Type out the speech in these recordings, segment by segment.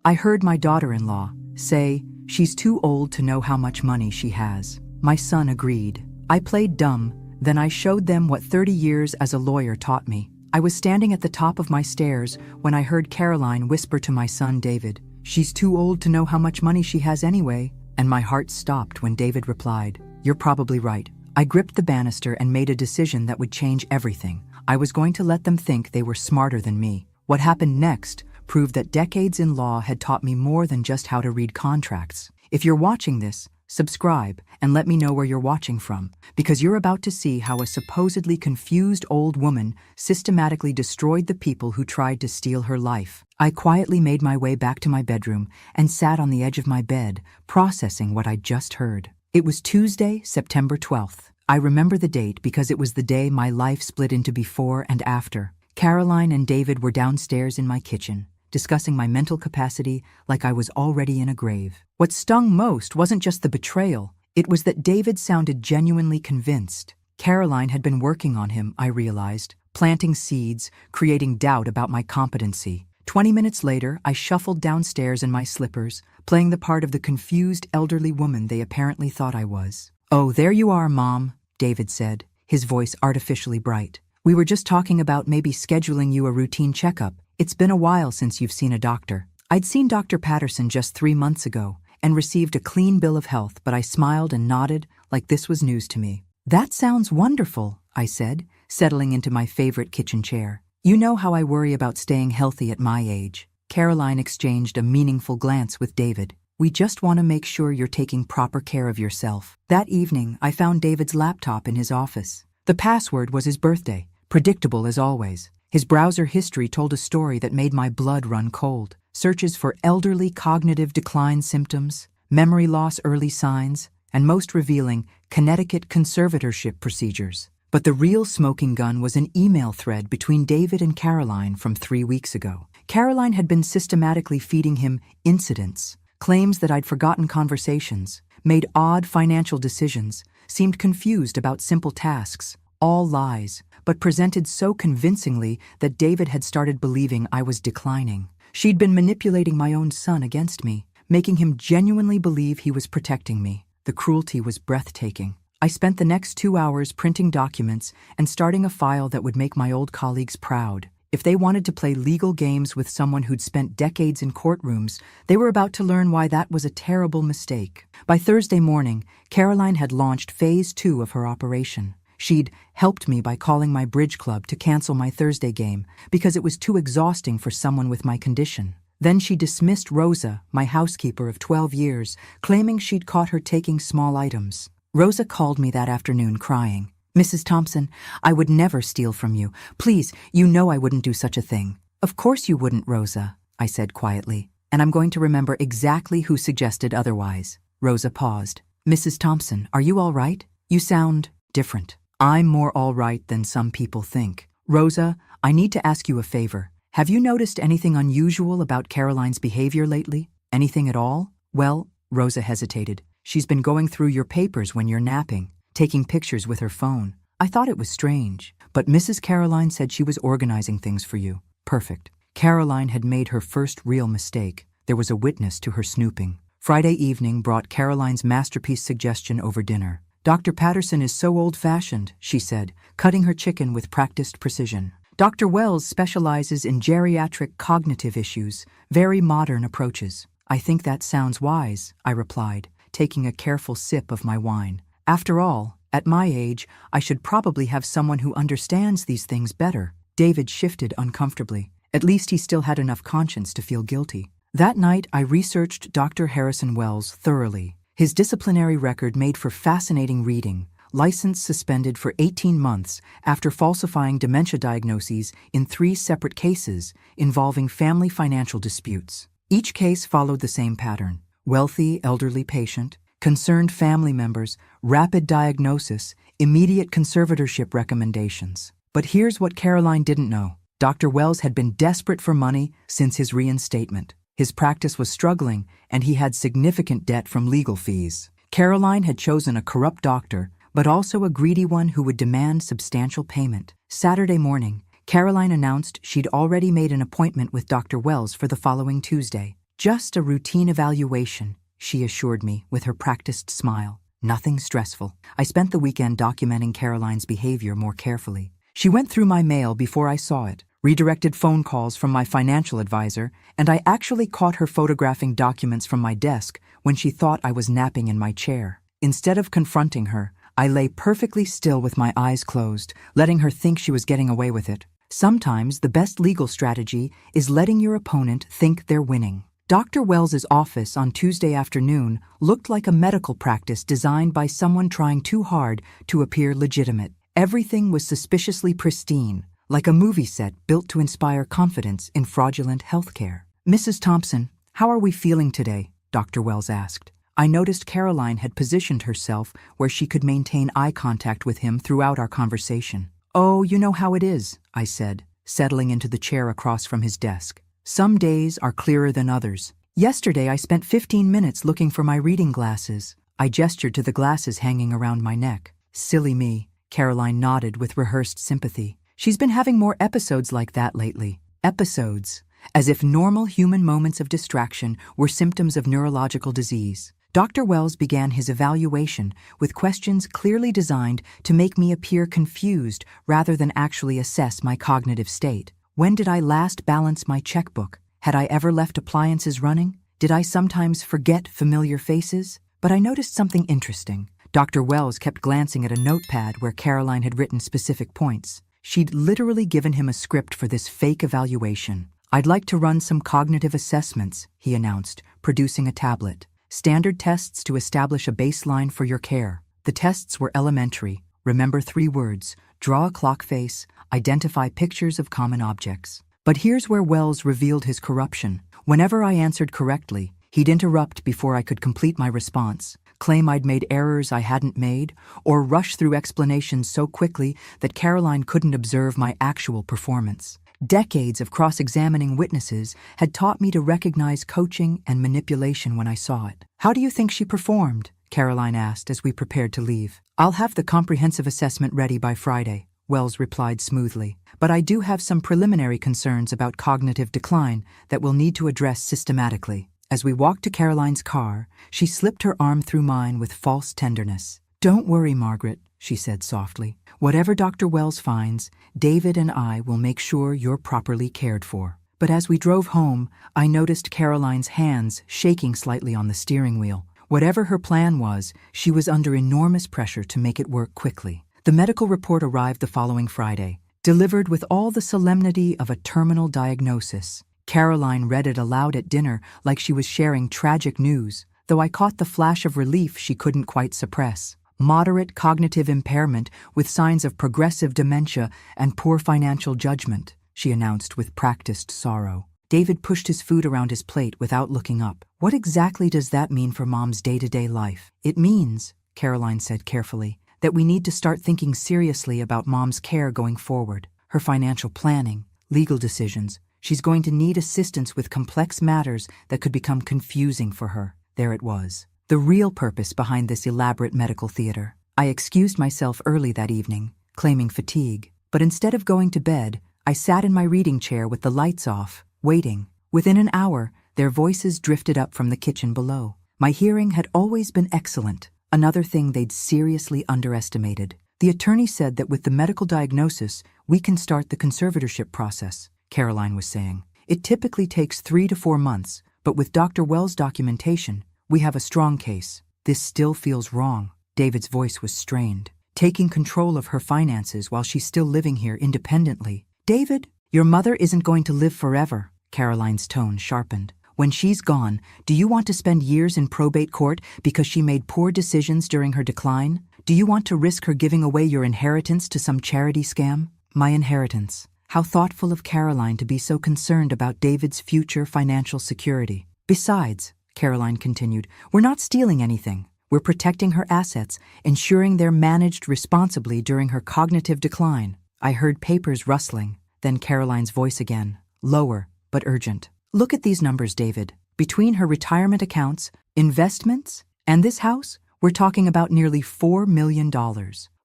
I heard my daughter-in-law say she's too old to know how much money she has. My son agreed. I played dumb, then I showed them what 30 years as a lawyer taught me. I was standing at the top of my stairs when I heard Caroline whisper to my son David, "She's too old to know how much money she has anyway." And my heart stopped when David replied, "You're probably right." I gripped the banister and made a decision that would change everything. I was going to let them think they were smarter than me. What happened next proved that decades in law had taught me more than just how to read contracts. If you're watching this, subscribe and let me know where you're watching from, because you're about to see how a supposedly confused old woman systematically destroyed the people who tried to steal her life. I quietly made my way back to my bedroom and sat on the edge of my bed, processing what I'd just heard. It was Tuesday, September 12th. I remember the date because it was the day my life split into before and after. Caroline and David were downstairs in my kitchen, discussing my mental capacity like I was already in a grave. What stung most wasn't just the betrayal, it was that David sounded genuinely convinced. Caroline had been working on him, I realized, planting seeds, creating doubt about my competency. 20 minutes later, I shuffled downstairs in my slippers, playing the part of the confused elderly woman they apparently thought I was. "Oh, there you are, Mom," David said, his voice artificially bright. "We were just talking about maybe scheduling you a routine checkup. It's been a while since you've seen a doctor." I'd seen Dr. Patterson just 3 months ago and received a clean bill of health, but I smiled and nodded like this was news to me. "That sounds wonderful," I said, settling into my favorite kitchen chair. "You know how I worry about staying healthy at my age." Caroline exchanged a meaningful glance with David. "We just want to make sure you're taking proper care of yourself." That evening, I found David's laptop in his office. The password was his birthday, predictable as always. His browser history told a story that made my blood run cold. Searches for elderly cognitive decline symptoms, memory loss early signs, and most revealing, Connecticut conservatorship procedures. But the real smoking gun was an email thread between David and Caroline from 3 weeks ago. Caroline had been systematically feeding him incidents, claims that I'd forgotten conversations, made odd financial decisions, seemed confused about simple tasks, all lies, but presented so convincingly that David had started believing I was declining. She'd been manipulating my own son against me, making him genuinely believe he was protecting me. The cruelty was breathtaking. I spent the next 2 hours printing documents and starting a file that would make my old colleagues proud. If they wanted to play legal games with someone who'd spent decades in courtrooms, they were about to learn why that was a terrible mistake. By Thursday morning, Caroline had launched Phase 2 of her operation. She'd helped me by calling my bridge club to cancel my Thursday game because it was too exhausting for someone with my condition. Then she dismissed Rosa, my housekeeper of 12 years, claiming she'd caught her taking small items. Rosa called me that afternoon crying, "Mrs. Thompson, I would never steal from you. Please, you know I wouldn't do such a thing." "Of course you wouldn't, Rosa," I said quietly, "and I'm going to remember exactly who suggested otherwise." Rosa paused. "Mrs. Thompson, are you all right? You sound different." "I'm more all right than some people think." "Rosa, I need to ask you a favor. Have you noticed anything unusual about Caroline's behavior lately? Anything at all?" "Well," Rosa hesitated, "she's been going through your papers when you're napping, taking pictures with her phone. I thought it was strange, but Mrs. Caroline said she was organizing things for you." Perfect. Caroline had made her first real mistake. There was a witness to her snooping. Friday evening brought Caroline's masterpiece suggestion over dinner. "Dr. Patterson is so old-fashioned," she said, cutting her chicken with practiced precision. "Dr. Wells specializes in geriatric cognitive issues, very modern approaches." "I think that sounds wise," I replied, taking a careful sip of my wine. "After all, at my age, I should probably have someone who understands these things better." David shifted uncomfortably. At least he still had enough conscience to feel guilty. That night, I researched Dr. Harrison Wells thoroughly. His disciplinary record made for fascinating reading. License suspended for 18 months after falsifying dementia diagnoses in 3 separate cases involving family financial disputes. Each case followed the same pattern: wealthy, elderly patient, concerned family members, rapid diagnosis, immediate conservatorship recommendations. But here's what Caroline didn't know. Dr. Wells had been desperate for money since his reinstatement. His practice was struggling, and he had significant debt from legal fees. Caroline had chosen a corrupt doctor, but also a greedy one who would demand substantial payment. Saturday morning, Caroline announced she'd already made an appointment with Dr. Wells for the following Tuesday. Just a routine evaluation, she assured me with her practiced smile. Nothing stressful. I spent the weekend documenting Caroline's behavior more carefully. She went through my mail before I saw it, redirected phone calls from my financial advisor, and I actually caught her photographing documents from my desk when she thought I was napping in my chair. Instead of confronting her, I lay perfectly still with my eyes closed, letting her think she was getting away with it. Sometimes the best legal strategy is letting your opponent think they're winning. Dr. Wells's office on Tuesday afternoon looked like a medical practice designed by someone trying too hard to appear legitimate. Everything was suspiciously pristine, like a movie set built to inspire confidence in fraudulent healthcare. "Mrs. Thompson, how are we feeling today?" Dr. Wells asked. I noticed Caroline had positioned herself where she could maintain eye contact with him throughout our conversation. "Oh, you know how it is," I said, settling into the chair across from his desk. "Some days are clearer than others. Yesterday I spent 15 minutes looking for my reading glasses." I gestured to the glasses hanging around my neck. "Silly me," Caroline nodded with rehearsed sympathy. "She's been having more episodes like that lately." Episodes, as if normal human moments of distraction were symptoms of neurological disease. Dr. Wells began his evaluation with questions clearly designed to make me appear confused rather than actually assess my cognitive state. When did I last balance my checkbook? Had I ever left appliances running? Did I sometimes forget familiar faces? But I noticed something interesting. Dr. Wells kept glancing at a notepad where Caroline had written specific points. She'd literally given him a script for this fake evaluation. "I'd like to run some cognitive assessments," he announced, producing a tablet. "Standard tests to establish a baseline for your care." The tests were elementary. Remember 3 words: draw a clock face, identify pictures of common objects. But here's where Wells revealed his corruption. Whenever I answered correctly, he'd interrupt before I could complete my response, claim I'd made errors I hadn't made, or rush through explanations so quickly that Caroline couldn't observe my actual performance. Decades of cross-examining witnesses had taught me to recognize coaching and manipulation when I saw it. "How do you think she performed?" Caroline asked as we prepared to leave. "I'll have the comprehensive assessment ready by Friday," Wells replied smoothly. "But I do have some preliminary concerns about cognitive decline that we'll need to address systematically." As we walked to Caroline's car, she slipped her arm through mine with false tenderness. "Don't worry, Margaret," she said softly. "Whatever Dr. Wells finds, David and I will make sure you're properly cared for." But as we drove home, I noticed Caroline's hands shaking slightly on the steering wheel. Whatever her plan was, she was under enormous pressure to make it work quickly. The medical report arrived the following Friday, delivered with all the solemnity of a terminal diagnosis. Caroline read it aloud at dinner like she was sharing tragic news, though I caught the flash of relief she couldn't quite suppress. "Moderate cognitive impairment with signs of progressive dementia and poor financial judgment," she announced with practiced sorrow. David pushed his food around his plate without looking up. "What exactly does that mean for Mom's day-to-day life?" "It means," Caroline said carefully, "that we need to start thinking seriously about Mom's care going forward. Her financial planning, legal decisions. She's going to need assistance with complex matters that could become confusing for her." There it was. The real purpose behind this elaborate medical theater. I excused myself early that evening, claiming fatigue. But instead of going to bed, I sat in my reading chair with the lights off, waiting. Within an hour, their voices drifted up from the kitchen below. My hearing had always been excellent, another thing they'd seriously underestimated. "The attorney said that with the medical diagnosis, we can start the conservatorship process," Caroline was saying. "It typically takes 3 to 4 months, but with Dr. Wells' documentation, we have a strong case." "This still feels wrong." David's voice was strained. "Taking control of her finances while she's still living here independently." "David, your mother isn't going to live forever," Caroline's tone sharpened. "When she's gone, do you want to spend years in probate court because she made poor decisions during her decline? Do you want to risk her giving away your inheritance to some charity scam?" My inheritance. How thoughtful of Caroline to be so concerned about David's future financial security. "Besides," Caroline continued, "we're not stealing anything. We're protecting her assets, ensuring they're managed responsibly during her cognitive decline." I heard papers rustling, then Caroline's voice again, lower but urgent. "Look at these numbers, David. Between her retirement accounts, investments, and this house, we're talking about nearly $4 million.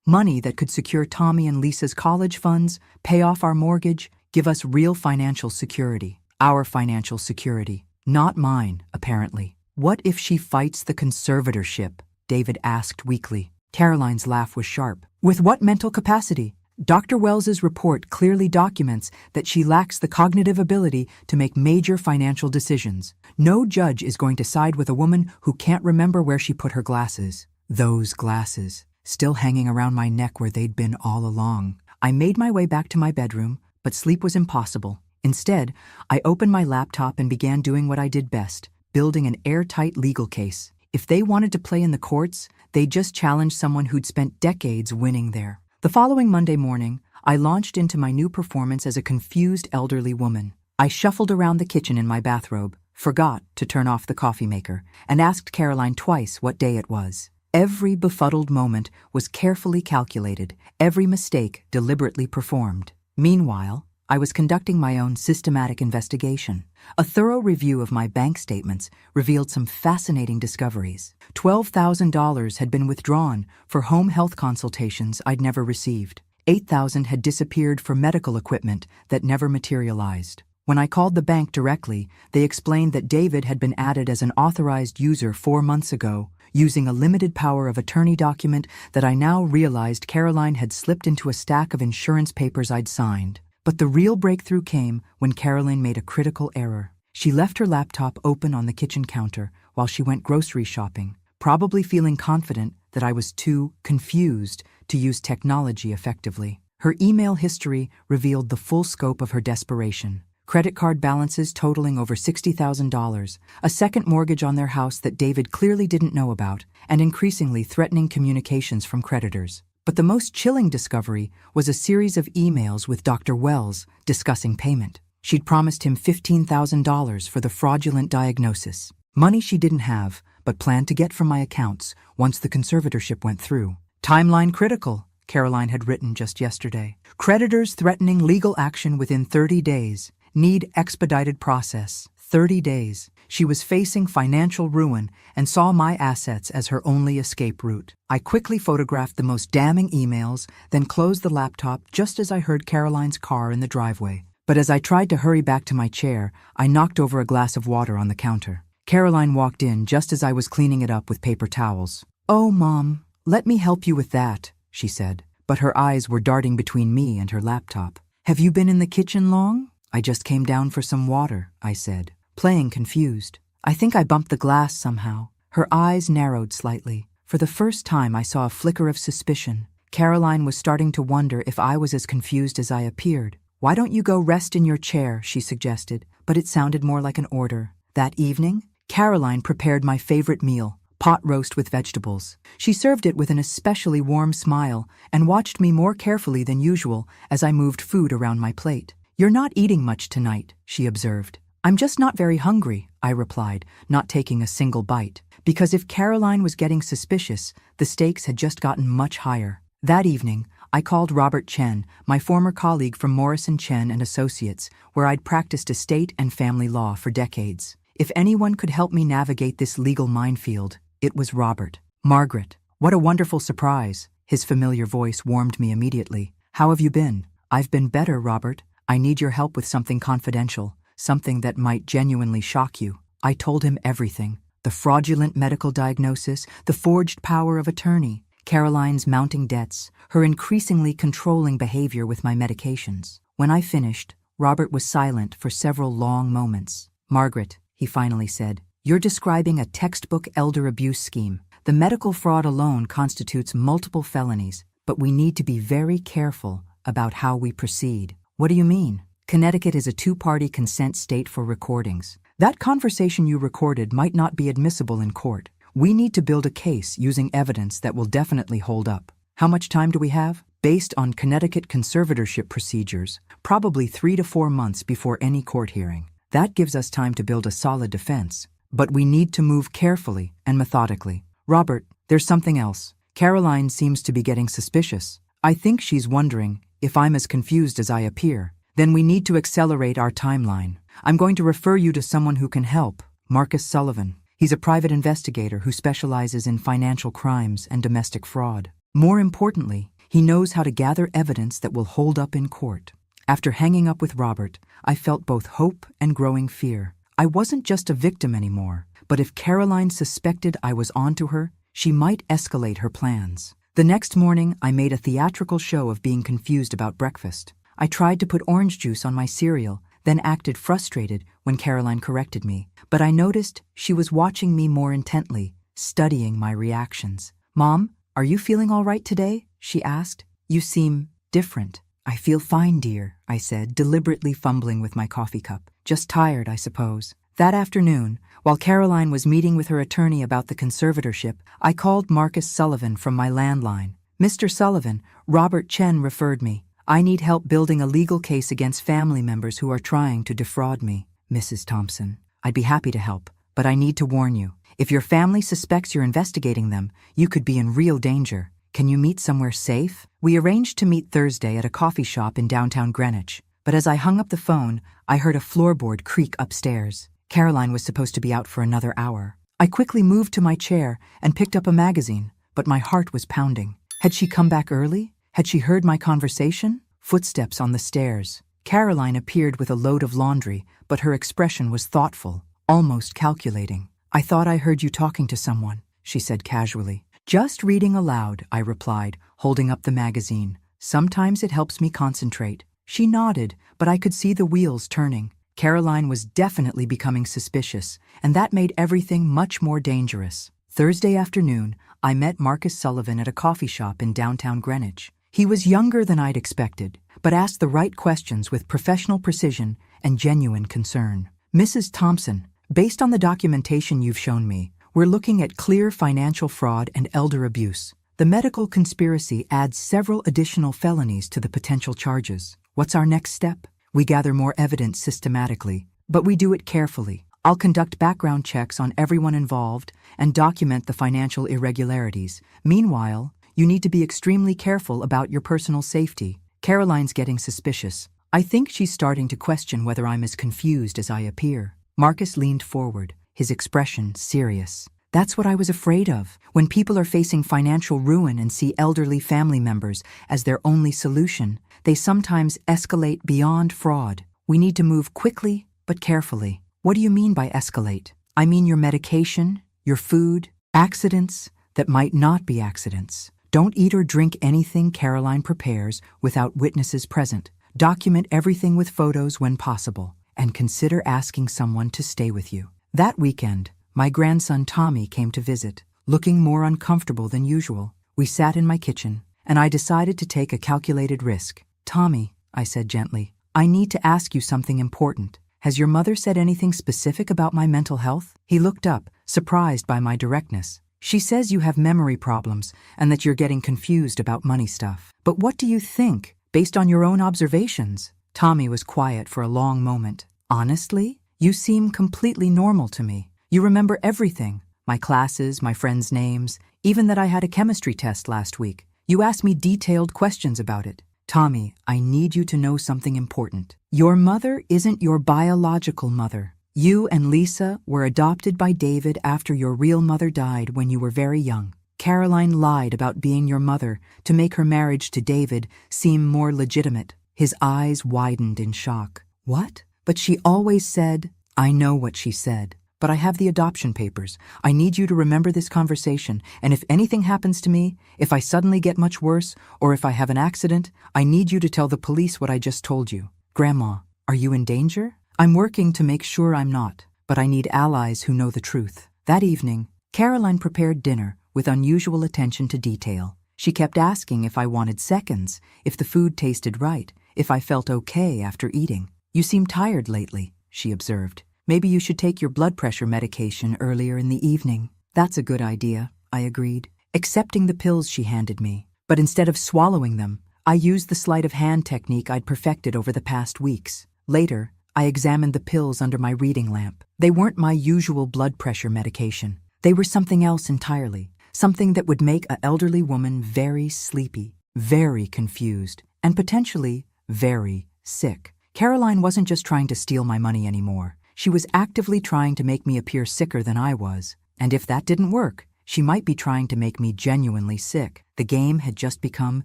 Money that could secure Tommy and Lisa's college funds, pay off our mortgage, give us real financial security. Our financial security, Not mine, apparently. What if she fights the conservatorship? David asked weakly. Caroline's laugh was sharp. With what mental capacity? Dr. Wells's report clearly documents that she lacks the cognitive ability to make major financial decisions. No judge is going to side with a woman who can't remember where she put her glasses. Those glasses, still hanging around my neck where they'd been all along. I made my way back to my bedroom, but sleep was impossible. Instead, I opened my laptop and began doing what I did best, building an airtight legal case. If they wanted to play in the courts, they'd just challenge someone who'd spent decades winning there. The following Monday morning, I launched into my new performance as a confused elderly woman. I shuffled around the kitchen in my bathrobe, forgot to turn off the coffee maker, and asked Caroline twice what day it was. Every befuddled moment was carefully calculated, every mistake deliberately performed. Meanwhile, I was conducting my own systematic investigation. A thorough review of my bank statements revealed some fascinating discoveries. $12,000 had been withdrawn for home health consultations I'd never received. $8,000 had disappeared for medical equipment that never materialized. When I called the bank directly, they explained that David had been added as an authorized user 4 months ago, using a limited power of attorney document that I now realized Caroline had slipped into a stack of insurance papers I'd signed. But the real breakthrough came when Caroline made a critical error. She left her laptop open on the kitchen counter while she went grocery shopping, probably feeling confident that I was too confused to use technology effectively. Her email history revealed the full scope of her desperation. Credit card balances totaling over $60,000, a second mortgage on their house that David clearly didn't know about, and increasingly threatening communications from creditors. But the most chilling discovery was a series of emails with Dr. Wells discussing payment. She'd promised him $15,000 for the fraudulent diagnosis, money she didn't have but planned to get from my accounts once the conservatorship went through. Timeline critical, Caroline had written just yesterday. Creditors threatening legal action within 30 days. Need expedited process. 30 days. She was facing financial ruin and saw my assets as her only escape route. I quickly photographed the most damning emails, then closed the laptop just as I heard Caroline's car in the driveway. But as I tried to hurry back to my chair, I knocked over a glass of water on the counter. Caroline walked in just as I was cleaning it up with paper towels. "Oh, Mom, let me help you with that," she said, but her eyes were darting between me and her laptop. "Have you been in the kitchen long?" "I just came down for some water," I said, playing confused. "I think I bumped the glass somehow." Her eyes narrowed slightly. For the first time, I saw a flicker of suspicion. Caroline was starting to wonder if I was as confused as I appeared. "Why don't you go rest in your chair?" she suggested, but it sounded more like an order. That evening, Caroline prepared my favorite meal, pot roast with vegetables. She served it with an especially warm smile and watched me more carefully than usual as I moved food around my plate. "You're not eating much tonight," she observed. "I'm just not very hungry," I replied, not taking a single bite. Because if Caroline was getting suspicious, the stakes had just gotten much higher. That evening, I called Robert Chen, my former colleague from Morrison Chen and Associates, where I'd practiced estate and family law for decades. If anyone could help me navigate this legal minefield, it was Robert. "Margaret, what a wonderful surprise." His familiar voice warmed me immediately. "How have you been?" "I've been better, Robert. I need your help with something confidential, something that might genuinely shock you." I told him everything. The fraudulent medical diagnosis, the forged power of attorney, Caroline's mounting debts, her increasingly controlling behavior with my medications. When I finished, Robert was silent for several long moments. "Margaret," he finally said, "you're describing a textbook elder abuse scheme. The medical fraud alone constitutes multiple felonies, but we need to be very careful about how we proceed." "What do you mean?" "Connecticut is a two-party consent state for recordings. That conversation you recorded might not be admissible in court. We need to build a case using evidence that will definitely hold up." "How much time do we have?" "Based on Connecticut conservatorship procedures, probably 3 to 4 months before any court hearing. That gives us time to build a solid defense. But we need to move carefully and methodically." "Robert, there's something else. Caroline seems to be getting suspicious. I think she's wondering if I'm as confused as I appear. Then we need to accelerate our timeline. I'm going to refer you to someone who can help, Marcus Sullivan. He's a private investigator who specializes in financial crimes and domestic fraud. More importantly, he knows how to gather evidence that will hold up in court." After hanging up with Robert, I felt both hope and growing fear. I wasn't just a victim anymore, but if Caroline suspected I was onto her, she might escalate her plans. The next morning, I made a theatrical show of being confused about breakfast. I tried to put orange juice on my cereal, then acted frustrated when Caroline corrected me. But I noticed she was watching me more intently, studying my reactions. "Mom, are you feeling all right today?" she asked. "You seem different." "I feel fine, dear," I said, deliberately fumbling with my coffee cup. "Just tired, I suppose." That afternoon, while Caroline was meeting with her attorney about the conservatorship, I called Marcus Sullivan from my landline. "Mr. Sullivan, Robert Chen referred me. I need help building a legal case against family members who are trying to defraud me." "Mrs. Thompson, I'd be happy to help, but I need to warn you. If your family suspects you're investigating them, you could be in real danger. Can you meet somewhere safe?" We arranged to meet Thursday at a coffee shop in downtown Greenwich, but as I hung up the phone, I heard a floorboard creak upstairs. Caroline was supposed to be out for another hour. I quickly moved to my chair and picked up a magazine, but my heart was pounding. Had she come back early? Had she heard my conversation? Footsteps on the stairs. Caroline appeared with a load of laundry, but her expression was thoughtful, almost calculating. "I thought I heard you talking to someone," she said casually. "Just reading aloud," I replied, holding up the magazine. "Sometimes it helps me concentrate." She nodded, but I could see the wheels turning. Caroline was definitely becoming suspicious, and that made everything much more dangerous. Thursday afternoon, I met Marcus Sullivan at a coffee shop in downtown Greenwich. He was younger than I'd expected, but asked the right questions with professional precision and genuine concern. "Mrs. Thompson, based on the documentation you've shown me, we're looking at clear financial fraud and elder abuse. The medical conspiracy adds several additional felonies to the potential charges. What's our next step?" "We gather more evidence systematically, but we do it carefully. I'll conduct background checks on everyone involved and document the financial irregularities. Meanwhile, you need to be extremely careful about your personal safety." Caroline's getting suspicious. I think she's starting to question whether I'm as confused as I appear. Marcus leaned forward, his expression serious. "That's what I was afraid of. When people are facing financial ruin and see elderly family members as their only solution, they sometimes escalate beyond fraud. We need to move quickly but carefully." "What do you mean by escalate?" "I mean your medication, your food, accidents that might not be accidents. Don't eat or drink anything Caroline prepares without witnesses present. Document everything with photos when possible, and consider asking someone to stay with you." That weekend, my grandson Tommy came to visit, looking more uncomfortable than usual. We sat in my kitchen, and I decided to take a calculated risk. "Tommy," I said gently, "I need to ask you something important. Has your mother said anything specific about my mental health?" He looked up, surprised by my directness. "She says you have memory problems and that you're getting confused about money stuff. But what do you think, based on your own observations?" Tommy was quiet for a long moment. "Honestly, you seem completely normal to me. You remember everything, my classes, my friends' names, even that I had a chemistry test last week. You asked me detailed questions about it." "Tommy, I need you to know something important. Your mother isn't your biological mother. You and Lisa were adopted by David after your real mother died when you were very young. Caroline lied about being your mother to make her marriage to David seem more legitimate." His eyes widened in shock. "What?" "But she always said—" "I know what she said, but I have the adoption papers. I need you to remember this conversation, and if anything happens to me, if I suddenly get much worse, or if I have an accident, I need you to tell the police what I just told you." "Grandma, are you in danger?" "I'm working to make sure I'm not, but I need allies who know the truth." That evening, Caroline prepared dinner with unusual attention to detail. She kept asking if I wanted seconds, if the food tasted right, if I felt okay after eating. "You seem tired lately," she observed. "Maybe you should take your blood pressure medication earlier in the evening." "That's a good idea," I agreed, accepting the pills she handed me. But instead of swallowing them, I used the sleight of hand technique I'd perfected over the past weeks. Later, I examined the pills under my reading lamp. They weren't my usual blood pressure medication. They were something else entirely, something that would make an elderly woman very sleepy, very confused, and potentially very sick. Caroline wasn't just trying to steal my money anymore. She was actively trying to make me appear sicker than I was. And if that didn't work, she might be trying to make me genuinely sick. The game had just become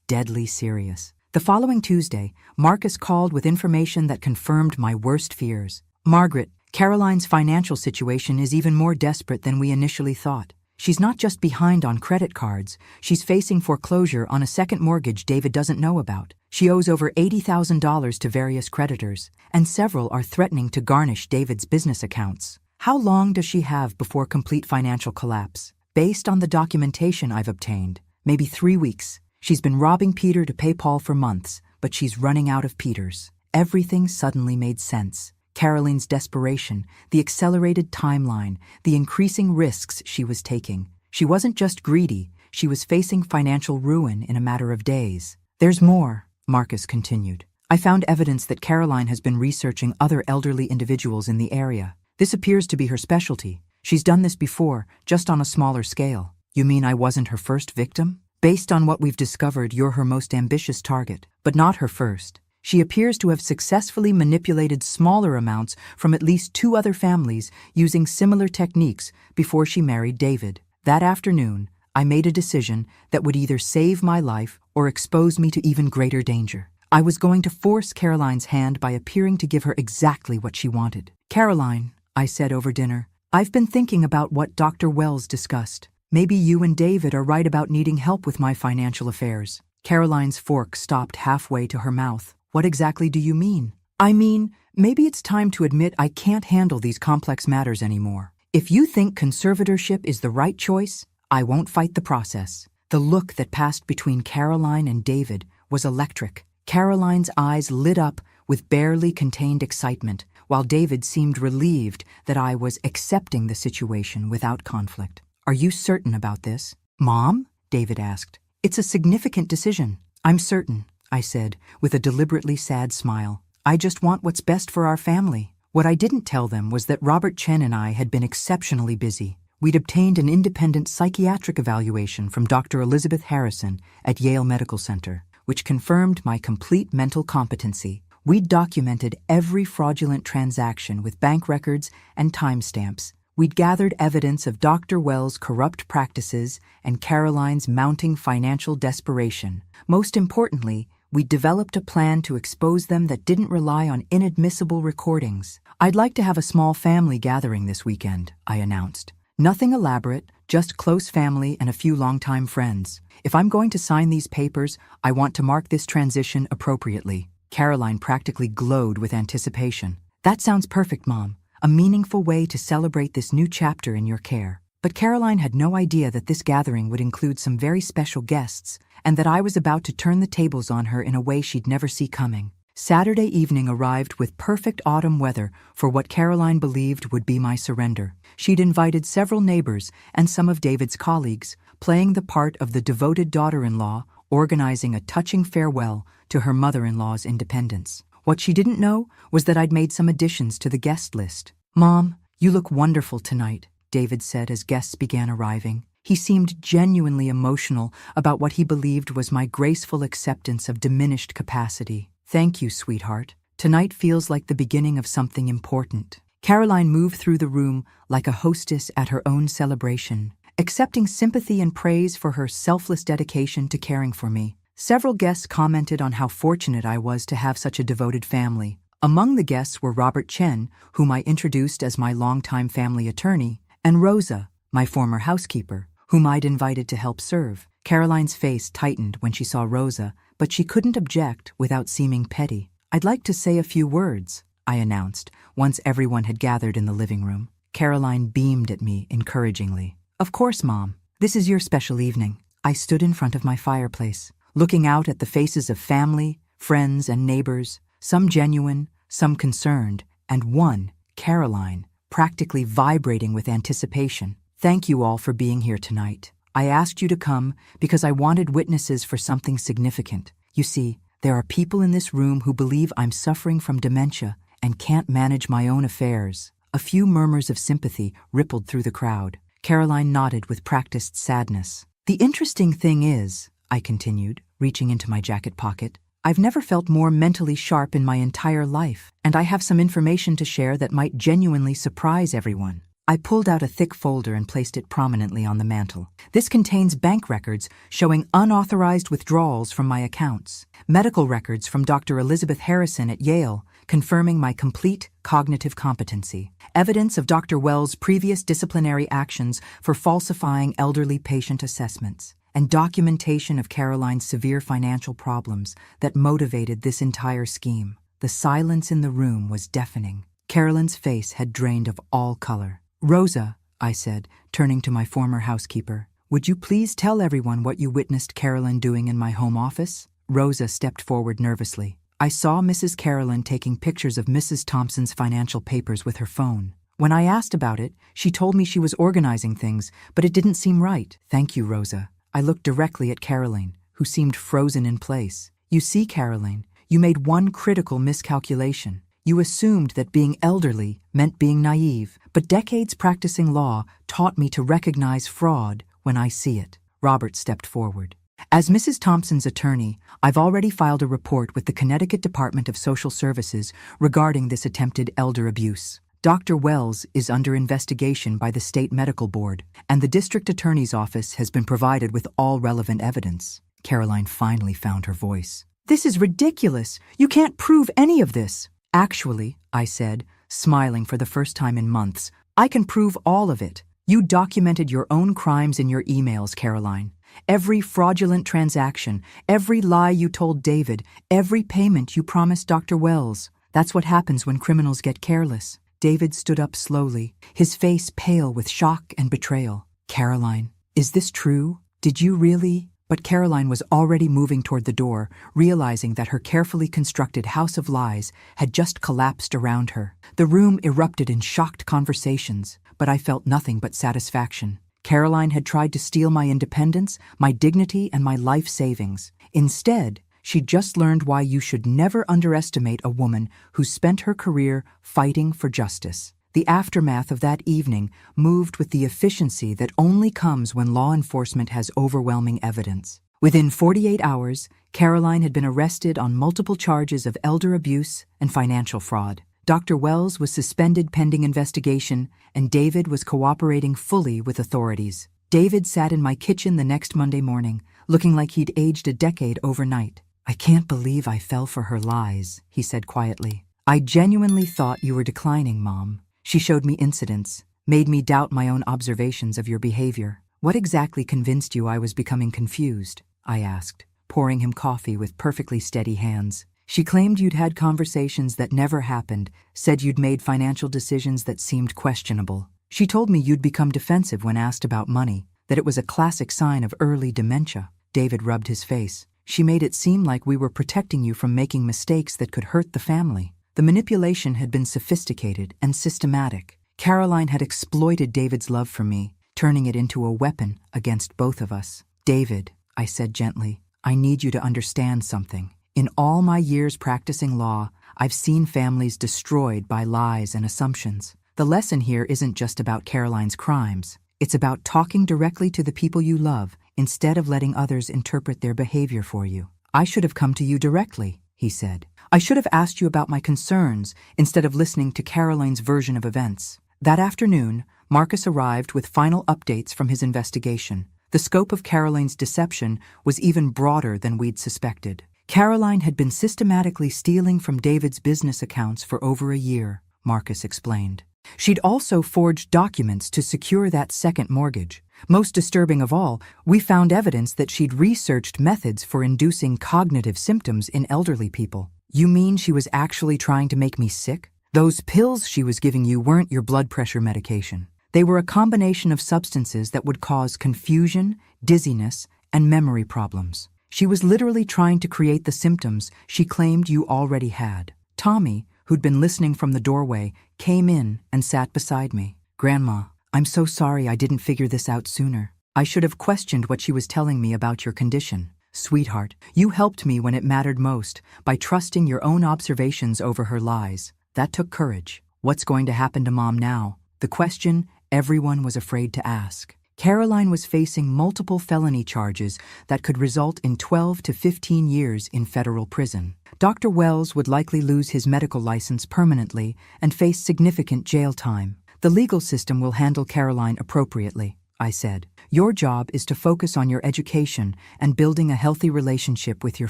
deadly serious. The following Tuesday, Marcus called with information that confirmed my worst fears. "Margaret, Caroline's financial situation is even more desperate than we initially thought. She's not just behind on credit cards, she's facing foreclosure on a second mortgage David doesn't know about. She owes over $80,000 to various creditors, and several are threatening to garnish David's business accounts. How long does she have before complete financial collapse? Based on the documentation I've obtained, maybe 3 weeks. She's been robbing Peter to pay Paul for months, but she's running out of Peters. Everything suddenly made sense. Caroline's desperation, the accelerated timeline, the increasing risks she was taking. She wasn't just greedy, she was facing financial ruin in a matter of days. There's more, Marcus continued. I found evidence that Caroline has been researching other elderly individuals in the area. This appears to be her specialty. She's done this before, just on a smaller scale. You mean I wasn't her first victim? Based on what we've discovered, you're her most ambitious target, but not her first. She appears to have successfully manipulated smaller amounts from at least 2 other families using similar techniques before she married David. That afternoon, I made a decision that would either save my life or expose me to even greater danger. I was going to force Caroline's hand by appearing to give her exactly what she wanted. Caroline, I said over dinner, I've been thinking about what Dr. Wells discussed. Maybe you and David are right about needing help with my financial affairs. Caroline's fork stopped halfway to her mouth. What exactly do you mean? I mean, maybe it's time to admit I can't handle these complex matters anymore. If you think conservatorship is the right choice, I won't fight the process. The look that passed between Caroline and David was electric. Caroline's eyes lit up with barely contained excitement, while David seemed relieved that I was accepting the situation without conflict. Are you certain about this? Mom? David asked. It's a significant decision. I'm certain, I said, with a deliberately sad smile. I just want what's best for our family. What I didn't tell them was that Robert Chen and I had been exceptionally busy. We'd obtained an independent psychiatric evaluation from Dr. Elizabeth Harrison at Yale Medical Center, which confirmed my complete mental competency. We'd documented every fraudulent transaction with bank records and timestamps. We'd gathered evidence of Dr. Wells' corrupt practices and Caroline's mounting financial desperation. Most importantly, we'd developed a plan to expose them that didn't rely on inadmissible recordings. I'd like to have a small family gathering this weekend, I announced. Nothing elaborate, just close family and a few longtime friends. If I'm going to sign these papers, I want to mark this transition appropriately. Caroline practically glowed with anticipation. That sounds perfect, Mom. A meaningful way to celebrate this new chapter in your care. But Caroline had no idea that this gathering would include some very special guests, and that I was about to turn the tables on her in a way she'd never see coming. Saturday evening arrived with perfect autumn weather for what Caroline believed would be my surrender. She'd invited several neighbors and some of David's colleagues, playing the part of the devoted daughter-in-law, organizing a touching farewell to her mother-in-law's independence. What she didn't know was that I'd made some additions to the guest list. Mom, you look wonderful tonight, David said as guests began arriving. He seemed genuinely emotional about what he believed was my graceful acceptance of diminished capacity. Thank you, sweetheart. Tonight feels like the beginning of something important. Caroline moved through the room like a hostess at her own celebration, accepting sympathy and praise for her selfless dedication to caring for me. Several guests commented on how fortunate I was to have such a devoted family. Among the guests were Robert Chen, whom I introduced as my longtime family attorney, and Rosa, my former housekeeper, whom I'd invited to help serve. Caroline's face tightened when she saw Rosa, but she couldn't object without seeming petty. I'd like to say a few words, I announced, once everyone had gathered in the living room. Caroline beamed at me encouragingly. Of course, Mom. This is your special evening. I stood in front of my fireplace, looking out at the faces of family, friends, and neighbors, some genuine, some concerned, and one, Caroline, practically vibrating with anticipation. Thank you all for being here tonight. I asked you to come because I wanted witnesses for something significant. You see, there are people in this room who believe I'm suffering from dementia and can't manage my own affairs. A few murmurs of sympathy rippled through the crowd. Caroline nodded with practiced sadness. The interesting thing is, I continued, reaching into my jacket pocket, I've never felt more mentally sharp in my entire life, and I have some information to share that might genuinely surprise everyone. I pulled out a thick folder and placed it prominently on the mantel. This contains bank records showing unauthorized withdrawals from my accounts, medical records from Dr. Elizabeth Harrison at Yale confirming my complete cognitive competency. Evidence of Dr. Wells' previous disciplinary actions for falsifying elderly patient assessments, and documentation of Caroline's severe financial problems that motivated this entire scheme. The silence in the room was deafening. Caroline's face had drained of all color. "Rosa," I said, turning to my former housekeeper, "would you please tell everyone what you witnessed Caroline doing in my home office?" Rosa stepped forward nervously. "I saw Mrs. Caroline taking pictures of Mrs. Thompson's financial papers with her phone. When I asked about it, she told me she was organizing things, but it didn't seem right." "Thank you, Rosa." I looked directly at Caroline, who seemed frozen in place. "You see, Caroline, you made one critical miscalculation. You assumed that being elderly meant being naive, but decades practicing law taught me to recognize fraud when I see it." Robert stepped forward. "As Mrs. Thompson's attorney, I've already filed a report with the Connecticut Department of Social Services regarding this attempted elder abuse. Dr. Wells is under investigation by the State Medical Board, and the District Attorney's Office has been provided with all relevant evidence." Caroline finally found her voice. "This is ridiculous. You can't prove any of this." "Actually," I said, smiling for the first time in months, "I can prove all of it. You documented your own crimes in your emails, Caroline. Every fraudulent transaction, every lie you told David, every payment you promised Dr. Wells. That's what happens when criminals get careless." David stood up slowly, his face pale with shock and betrayal. "Caroline, is this true? Did you really?" But Caroline was already moving toward the door, realizing that her carefully constructed house of lies had just collapsed around her. The room erupted in shocked conversations, but I felt nothing but satisfaction. Caroline had tried to steal my independence, my dignity, and my life savings. Instead, she'd just learned why you should never underestimate a woman who spent her career fighting for justice. The aftermath of that evening moved with the efficiency that only comes when law enforcement has overwhelming evidence. Within 48 hours, Caroline had been arrested on multiple charges of elder abuse and financial fraud. Dr. Wells was suspended pending investigation, and David was cooperating fully with authorities. David sat in my kitchen the next Monday morning, looking like he'd aged a decade overnight. "I can't believe I fell for her lies," he said quietly. "I genuinely thought you were declining, Mom. She showed me incidents, made me doubt my own observations of your behavior." "What exactly convinced you I was becoming confused?" I asked, pouring him coffee with perfectly steady hands. "She claimed you'd had conversations that never happened, said you'd made financial decisions that seemed questionable. She told me you'd become defensive when asked about money, that it was a classic sign of early dementia." David rubbed his face. "She made it seem like we were protecting you from making mistakes that could hurt the family." The manipulation had been sophisticated and systematic. Caroline had exploited David's love for me, turning it into a weapon against both of us. "David," I said gently, "I need you to understand something. In all my years practicing law, I've seen families destroyed by lies and assumptions. The lesson here isn't just about Caroline's crimes. It's about talking directly to the people you love instead of letting others interpret their behavior for you." "I should have come to you directly," he said. "I should have asked you about my concerns instead of listening to Caroline's version of events." That afternoon, Marcus arrived with final updates from his investigation. The scope of Caroline's deception was even broader than we'd suspected. Caroline had been systematically stealing from David's business accounts for over a year, Marcus explained. She'd also forged documents to secure that second mortgage. Most disturbing of all, we found evidence that she'd researched methods for inducing cognitive symptoms in elderly people. "You mean she was actually trying to make me sick? Those pills she was giving you weren't your blood pressure medication. They were a combination of substances that would cause confusion, dizziness, and memory problems. She was literally trying to create the symptoms she claimed you already had." Tommy, who'd been listening from the doorway, came in and sat beside me. "Grandma, I'm so sorry I didn't figure this out sooner. I should have questioned what she was telling me about your condition. Sweetheart, you helped me when it mattered most by trusting your own observations over her lies. That took courage. What's going to happen to Mom now?" The question everyone was afraid to ask. Caroline was facing multiple felony charges that could result in 12 to 15 years in federal prison. Dr. Wells would likely lose his medical license permanently and face significant jail time. "The legal system will handle Caroline appropriately," I said. "Your job is to focus on your education and building a healthy relationship with your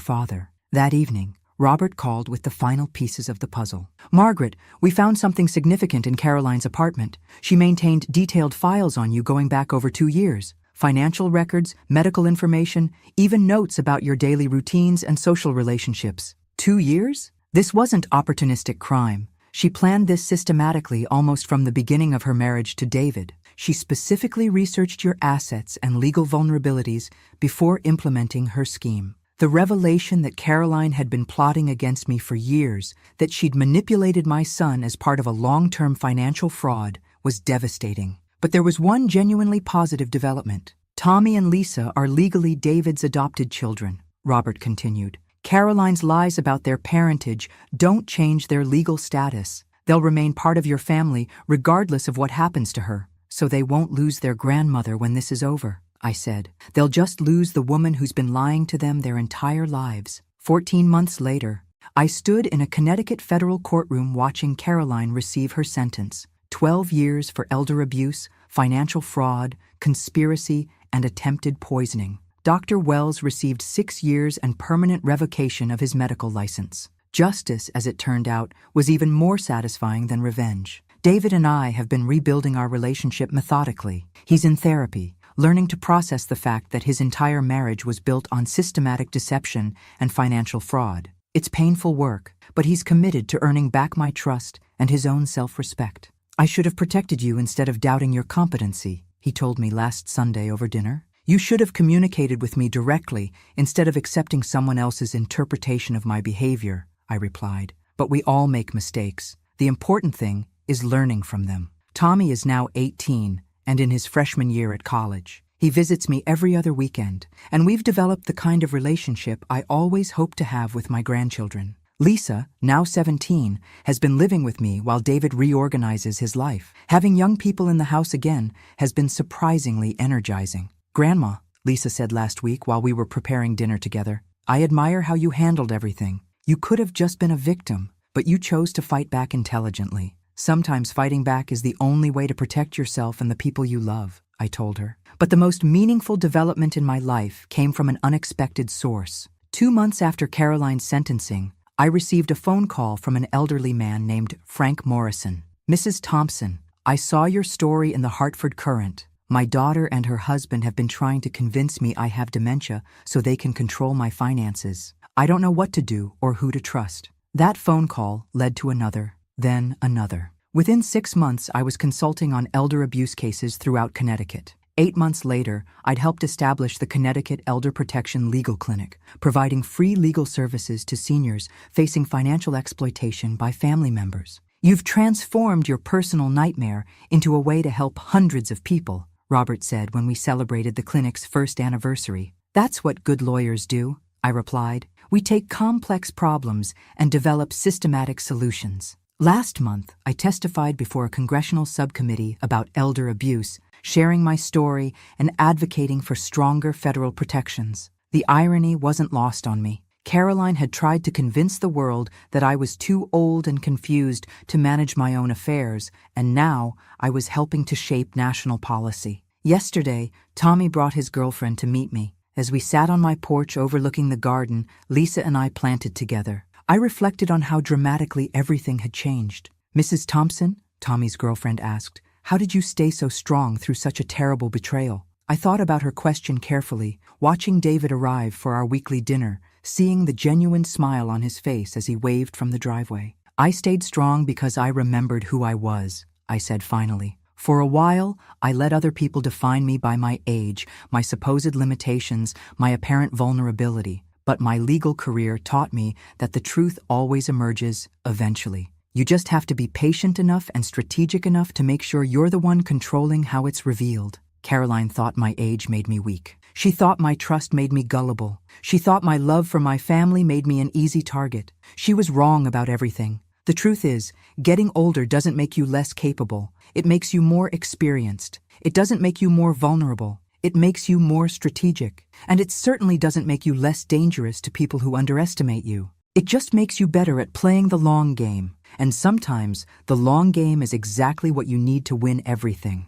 father." That evening, Robert called with the final pieces of the puzzle. "Margaret, we found something significant in Caroline's apartment. She maintained detailed files on you going back over 2 years. Financial records, medical information, even notes about your daily routines and social relationships. 2 years? This wasn't opportunistic crime. She planned this systematically almost from the beginning of her marriage to David. She specifically researched your assets and legal vulnerabilities before implementing her scheme. The revelation that Caroline had been plotting against me for years, that she'd manipulated my son as part of a long-term financial fraud, was devastating. But there was one genuinely positive development. Tommy and Lisa are legally David's adopted children," Robert continued. "Caroline's lies about their parentage don't change their legal status. They'll remain part of your family regardless of what happens to her, so they won't lose their grandmother when this is over," I said. "They'll just lose the woman who's been lying to them their entire lives." 14 months later, I stood in a Connecticut federal courtroom watching Caroline receive her sentence. 12 years for elder abuse, financial fraud, conspiracy, and attempted poisoning. Dr. Wells received 6 years and permanent revocation of his medical license. Justice, as it turned out, was even more satisfying than revenge. David and I have been rebuilding our relationship methodically. He's in therapy, learning to process the fact that his entire marriage was built on systematic deception and financial fraud. It's painful work, but he's committed to earning back my trust and his own self-respect. "I should have protected you instead of doubting your competency," he told me last Sunday over dinner. "You should have communicated with me directly instead of accepting someone else's interpretation of my behavior," I replied. "But we all make mistakes. The important thing is learning from them." Tommy is now 18 and in his freshman year at college. He visits me every other weekend, and we've developed the kind of relationship I always hoped to have with my grandchildren. Lisa, now 17, has been living with me while David reorganizes his life. Having young people in the house again has been surprisingly energizing. "Grandma," Lisa said last week while we were preparing dinner together, "I admire how you handled everything. You could have just been a victim, but you chose to fight back intelligently. Sometimes fighting back is the only way to protect yourself and the people you love," I told her. But the most meaningful development in my life came from an unexpected source. 2 months after Caroline's sentencing, I received a phone call from an elderly man named Frank Morrison. "Mrs. Thompson, I saw your story in the Hartford Courant. My daughter and her husband have been trying to convince me I have dementia so they can control my finances. I don't know what to do or who to trust." That phone call led to another, then another. Within 6 months, I was consulting on elder abuse cases throughout Connecticut. 8 months later, I'd helped establish the Connecticut Elder Protection Legal Clinic, providing free legal services to seniors facing financial exploitation by family members. "You've transformed your personal nightmare into a way to help hundreds of people," Robert said when we celebrated the clinic's first anniversary. "That's what good lawyers do," I replied. "We take complex problems and develop systematic solutions." Last month, I testified before a congressional subcommittee about elder abuse, sharing my story and advocating for stronger federal protections. The irony wasn't lost on me. Caroline had tried to convince the world that I was too old and confused to manage my own affairs, and now I was helping to shape national policy. Yesterday, Tommy brought his girlfriend to meet me. As we sat on my porch overlooking the garden Lisa and I planted together, I reflected on how dramatically everything had changed. "Mrs. Thompson," Tommy's girlfriend asked, "how did you stay so strong through such a terrible betrayal?" I thought about her question carefully, watching David arrive for our weekly dinner, seeing the genuine smile on his face as he waved from the driveway. "I stayed strong because I remembered who I was," I said finally. "For a while, I let other people define me by my age, my supposed limitations, my apparent vulnerability. But my legal career taught me that the truth always emerges eventually. You just have to be patient enough and strategic enough to make sure you're the one controlling how it's revealed." Caroline thought my age made me weak. She thought my trust made me gullible. She thought my love for my family made me an easy target. She was wrong about everything. The truth is, getting older doesn't make you less capable. It makes you more experienced. It doesn't make you more vulnerable. It makes you more strategic. And it certainly doesn't make you less dangerous to people who underestimate you. It just makes you better at playing the long game. And sometimes, the long game is exactly what you need to win everything.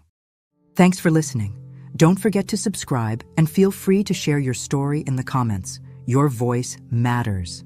Thanks for listening. Don't forget to subscribe and feel free to share your story in the comments. Your voice matters.